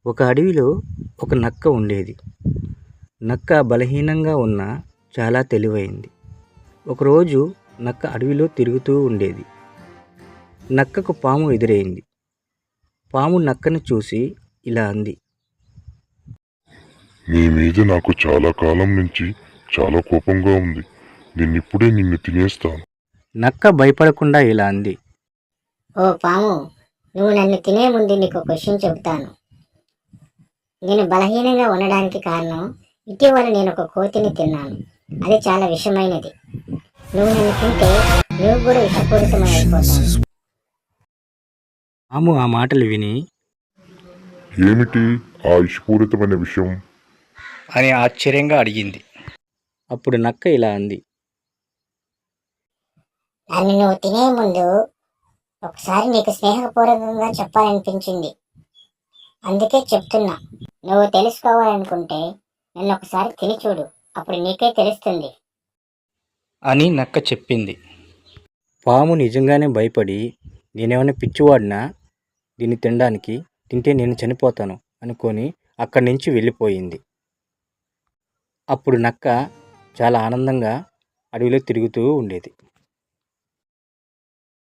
ఒక అడవిలో ఒక నక్క ఉండేది. నక్క బలహీనంగా ఉన్నా చాలా తెలివైంది. ఒకరోజు నక్క అడవిలో తిరుగుతూ ఉండేది. నక్కకు పాము ఎదురైంది. పాము నక్కను చూసి ఇలా అంది. నీ మీద నాకు చాలా కాలం నుంచి చాలా కోపంగా ఉంది. నేనిప్పుడే నిన్ను తినేస్తాను. నక్క భయపడకుండా ఇలా అంది. ఓ పాము, నువ్వు నన్ను తినే ముందు నీకు ఒక విషయం చెబుతాను. నేను బలహీనంగా ఉండడానికి కారణం, ఇటీవల నేను ఒక కోతిని తిన్నాను. అది చాలా విషమైనది. నువ్వు నన్ను తింటే నువ్వు కూడా విషపూరితమైపోతావు. పాము ఆ మాటలు విని ఏమిటి ఆ విషపూరితమైన విషయం? అని ఆశ్చర్యంగా అడిగింది. అప్పుడు నక్క ఇలా అంది. నన్ను నువ్వు తినే ముందు ఒకసారి నీకు స్నేహపూర్వకంగా చెప్పాలనిపించింది. అందుకే చెప్తున్నా. నువ్వు తెలుసుకోవాలనుకుంటే నన్ను ఒకసారి తిని చూడు, అప్పుడు నీకే తెలుస్తుంది అని నక్క చెప్పింది. పాము నిజంగానే భయపడి, నేనేమైనా పిచ్చివాడినా దీన్ని తింటే నేను చనిపోతాను అనుకొని అక్కడి నుంచి వెళ్ళిపోయింది. అప్పుడు నక్క చాలా ఆనందంగా అడవిలో తిరుగుతూ ఉండేది.